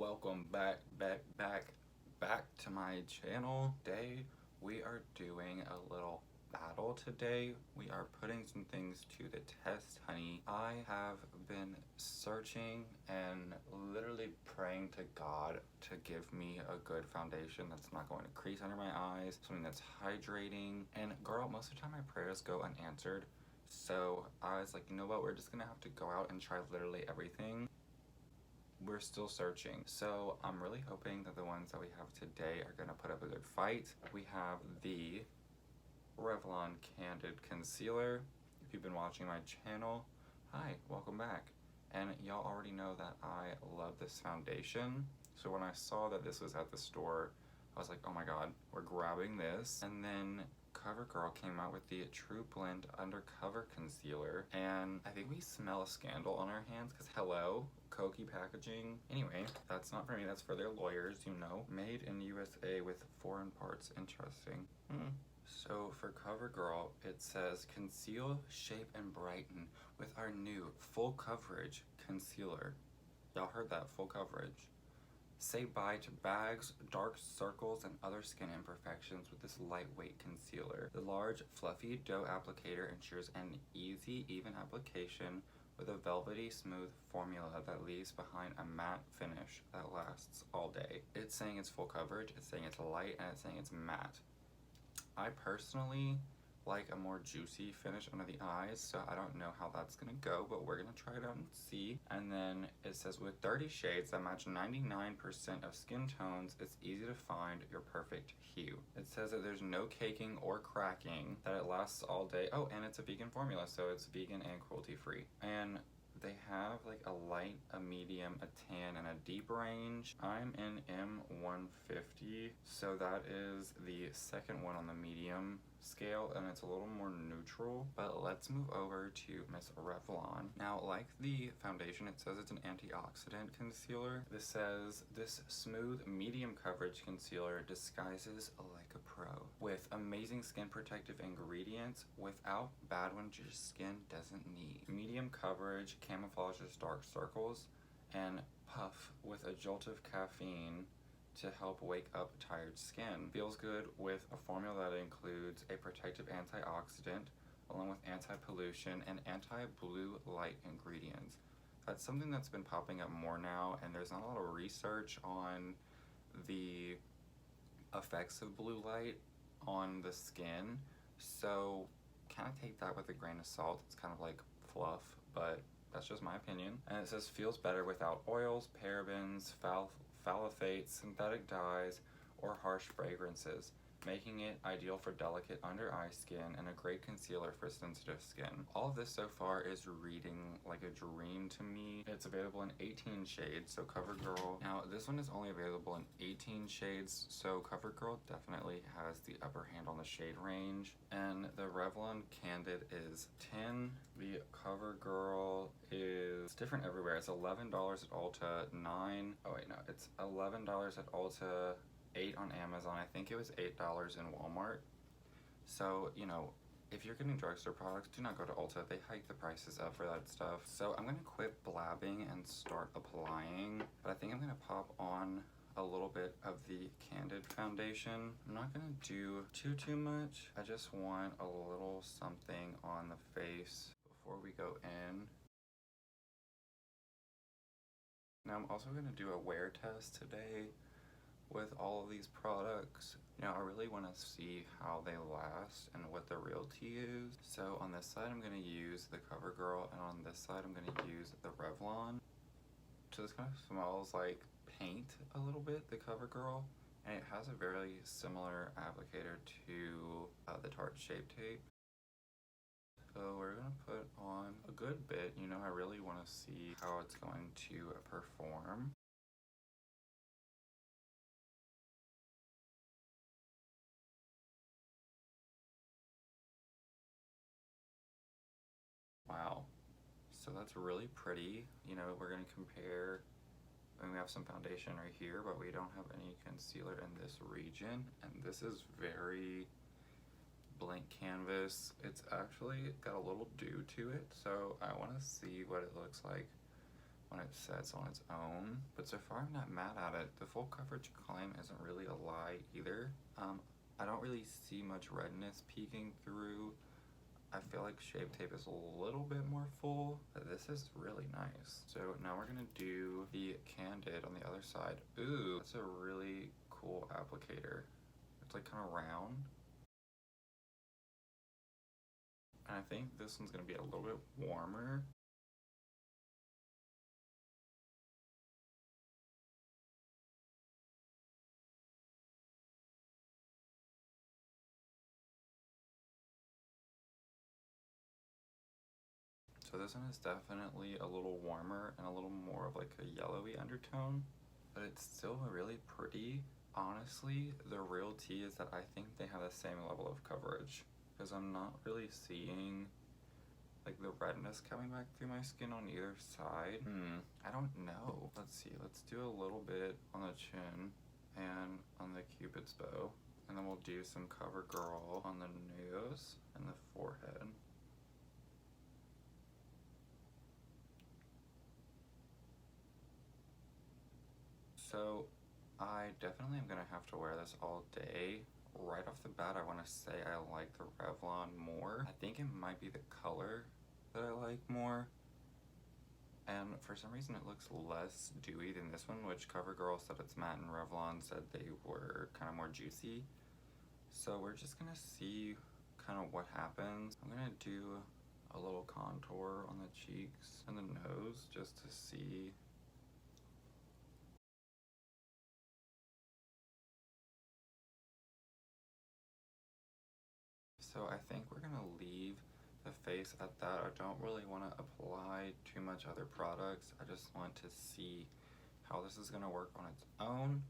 welcome back to my channel. Today we are doing a little battle today. We are putting some things to the test, honey. I have been searching and literally praying to God to give me a good foundation that's not going to crease under my eyes, something that's hydrating. And girl, most of the time my prayers go unanswered. So I was like, you know what, we're just gonna have to go out and try literally everything. We're still searching. So I'm really hoping that the ones that we have today are gonna put up a good fight. We have the Revlon Candid Concealer. If you've been watching my channel, hi, welcome back. And y'all already know that I love this foundation. So when I saw that this was at the store, I was like, oh my god, we're grabbing this. And then Covergirl came out with the True Blend Undercover Concealer, and I think we smell a scandal on our hands because hello, cokey packaging. Anyway, that's not for me, that's for their lawyers, you know. Made in USA with foreign parts. Interesting. So for Covergirl, it says conceal, shape, and brighten with our new full coverage concealer. Y'all heard that, full coverage. Say bye to bags, dark circles, and other skin imperfections with this lightweight concealer. The large, fluffy dough applicator ensures an easy, even application with a velvety, smooth formula that leaves behind a matte finish that lasts all day. It's saying it's full coverage, it's saying it's light, and it's saying it's matte. I personally like a more juicy finish under the eyes, so I don't know how that's gonna go, but we're gonna try it out and see. And then it says with 30 shades that match 99% of skin tones, it's easy to find your perfect hue. It says that there's no caking or cracking, that it lasts all day. Oh, and it's a vegan formula, so it's vegan and cruelty free. And they have like a light, a medium, a tan, and a deep range. I'm in M150, so that is the second one on the medium scale, and it's a little more neutral. But let's move over to Miss Revlon. Now, like the foundation, it says it's an antioxidant concealer. This says this smooth medium coverage concealer disguises like a pro with amazing skin protective ingredients without bad ones your skin doesn't need. Medium coverage camouflages dark circles and puff with a jolt of caffeine to help wake up tired skin. Feels good with a formula that includes a protective antioxidant along with anti-pollution and anti-blue light ingredients. That's something that's been popping up more now, and there's not a lot of research on the effects of blue light on the skin, so kind of take that with a grain of salt. It's kind of like fluff, but that's just my opinion. And it says feels better without oils, parabens, phthalates, synthetic dyes, or harsh fragrances, making it ideal for delicate under eye skin and a great concealer for sensitive skin. All of this so far is reading like a dream to me. It's available in 18 shades, so Covergirl. Now this one is only available in 18 shades, so Covergirl definitely has the upper hand on the shade range. And the Revlon Candid is 10. The Covergirl is different everywhere. It's $11 at Ulta, it's $11 at Ulta, $8 on Amazon. I think it was $8 in Walmart. So, you know, if you're getting drugstore products, do not go to Ulta. They hike the prices up for that stuff. So I'm gonna quit blabbing and start applying, but I think I'm gonna pop on a little bit of the Candid foundation. I'm not gonna do too much. I just want a little something on the face before we go in. Now I'm also gonna do a wear test today with all of these products. You know, I really want to see how they last and what the realty is. So on this side I'm going to use the Covergirl, and on this side I'm going to use the Revlon. So this kind of smells like paint a little bit, the Covergirl, and it has a very similar applicator to the Tarte Shape Tape. So we're going to put on a good bit. You know, I really want to see how it's going to perform. Wow, so that's really pretty. You know, we're gonna compare, we have some foundation right here, but we don't have any concealer in this region, and this is very blank canvas. It's actually got a little dew to it, so I want to see what it looks like when it sets on its own. But so far I'm not mad at it. The full coverage claim isn't really a lie either. I don't really see much redness peeking through. I feel like Shape Tape is a little bit more full, but this is really nice. So now we're gonna do the Candid on the other side. Ooh, that's a really cool applicator. It's like kind of round. And I think this one's gonna be a little bit warmer. So this one is definitely a little warmer and a little more of like a yellowy undertone, but it's still really pretty. Honestly, the real tea is that I think they have the same level of coverage, because I'm not really seeing like the redness coming back through my skin on either side. I don't know. Let's see, let's do a little bit on the chin and on the Cupid's bow, and then we'll do some Covergirl on the nose and the forehead. So I definitely am gonna have to wear this all day. Right off the bat, I want to say I like the Revlon more. I think it might be the color that I like more. And for some reason it looks less dewy than this one, which Covergirl said it's matte and Revlon said they were kind of more juicy. So we're just gonna see kind of what happens. I'm gonna do a little contour on the cheeks and the nose just to see. So I think we're gonna leave the face at that. I don't really want to apply too much other products. I just want to see how this is gonna work on its own,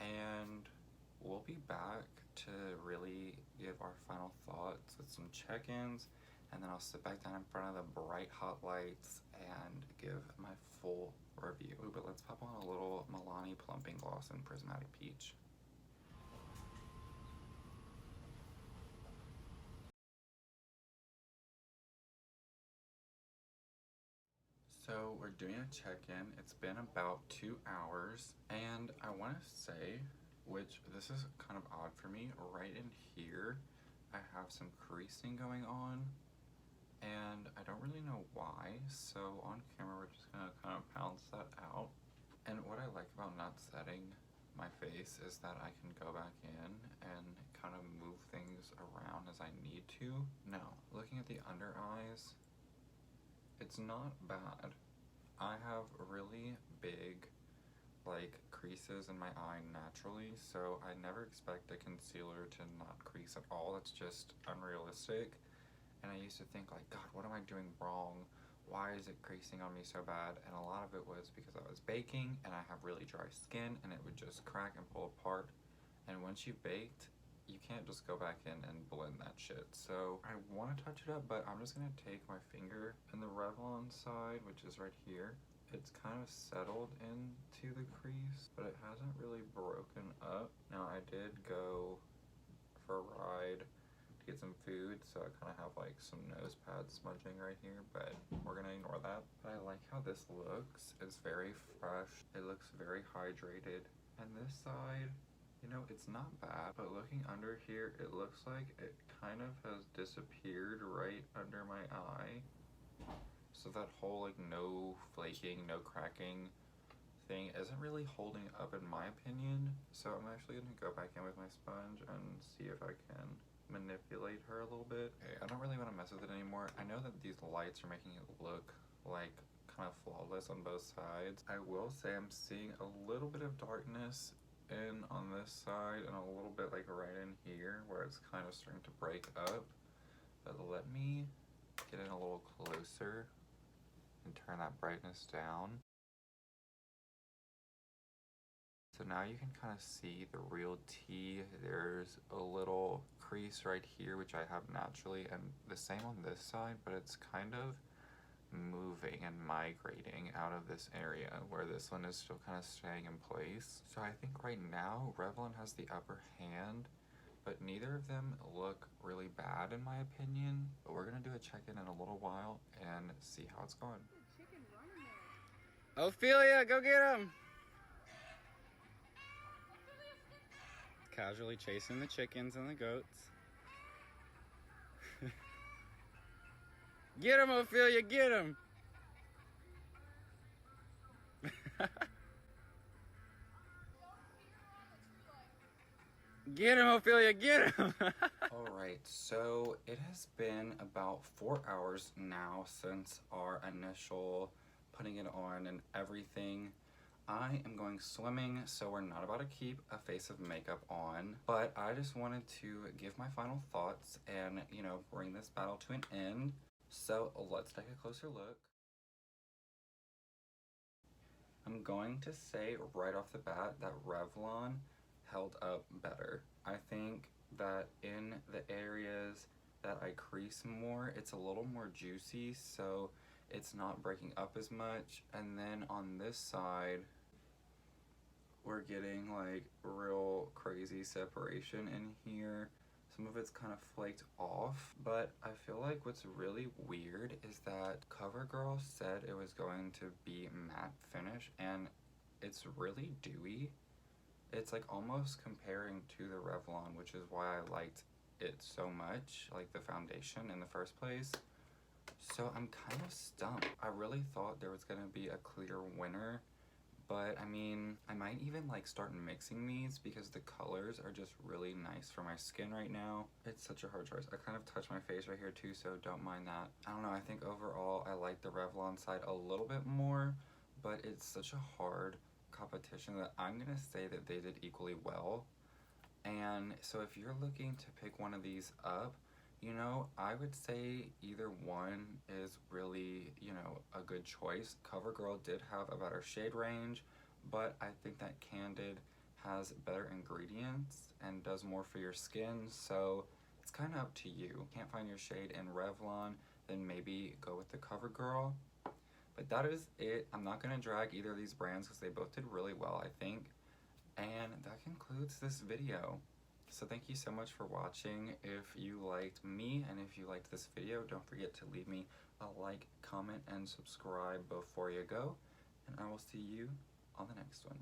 and we'll be back to really give our final thoughts with some check-ins, and then I'll sit back down in front of the bright hot lights and give my full review. Ooh, but let's pop on a little Milani Plumping Gloss in Prismatic Peach. So we're doing a check-in. It's been about 2 hours, and I want to say, which this is kind of odd for me, right in here I have some creasing going on, and I don't really know why, so on camera we're just gonna kind of pounce that out. And what I like about not setting my face is that I can go back in and kind of move things around as I need to. Now, looking at the under eyes, it's not bad. I have really big like creases in my eye naturally, so I never expect a concealer to not crease at all. It's just unrealistic. And I used to think like, God, what am I doing wrong? Why is it creasing on me so bad? And a lot of it was because I was baking and I have really dry skin and it would just crack and pull apart. And once you baked, you can't just go back in and blend that shit. So I want to touch it up, but I'm just gonna take my finger in the Revlon side, which is right here. It's kind of settled into the crease, but it hasn't really broken up. Now I did go for a ride to get some food, so I kind of have like some nose pads smudging right here, but we're gonna ignore that. But I like how this looks. It's very fresh. It looks very hydrated. And this side, you know, it's not bad, but looking under here, it looks like it kind of has disappeared right under my eye. So that whole like no flaking, no cracking thing isn't really holding up in my opinion. So I'm actually gonna go back in with my sponge and see if I can manipulate her a little bit. Okay, I don't really want to mess with it anymore. I know that these lights are making it look like kind of flawless on both sides. I will say I'm seeing a little bit of darkness in on this side and a little bit like right in here where it's kind of starting to break up. But let me get in a little closer and turn that brightness down. So now you can kind of see the real tea. There's a little crease right here, which I have naturally, and the same on this side, but it's kind of moving and migrating out of this area where this one is still kind of staying in place. So I think right now Revlon has the upper hand, but neither of them look really bad in my opinion. But we're gonna do a check-in in a little while and see how it's going. Ophelia, go get him! Casually chasing the chickens and the goats. Get him, Ophelia, get him! Get him, Ophelia, get him! Alright, so it has been about 4 hours now since our initial putting it on and everything. I am going swimming, so we're not about to keep a face of makeup on, but I just wanted to give my final thoughts and, you know, bring this battle to an end. So let's take a closer look. I'm going to say right off the bat that Revlon held up better. I think that in the areas that I crease more, it's a little more juicy, so it's not breaking up as much. And then on this side, we're getting like real crazy separation in here. Some of it's kind of flaked off, but I feel like what's really weird is that Covergirl said it was going to be matte finish, and it's really dewy. It's like almost comparing to the Revlon, which is why I liked it so much, like the foundation in the first place. So I'm kind of stumped. I really thought there was gonna be a clear winner, but I mean, I might even like start mixing these because the colors are just really nice for my skin right now. It's such a hard choice. I kind of touched my face right here too, so don't mind that. I don't know, I think overall I like the Revlon side a little bit more, but it's such a hard competition that I'm gonna say that they did equally well. And so if you're looking to pick one of these up, you know, I would say either one is really, you know, a good choice. Covergirl did have a better shade range, but I think that Candid has better ingredients and does more for your skin, so it's kind of up to you. Can't find your shade in Revlon, then maybe go with the Covergirl. But that is it. I'm not going to drag either of these brands because they both did really well, I think. And that concludes this video. So thank you so much for watching. If you liked me and if you liked this video, don't forget to leave me a like, comment, and subscribe before you go. And I will see you on the next one.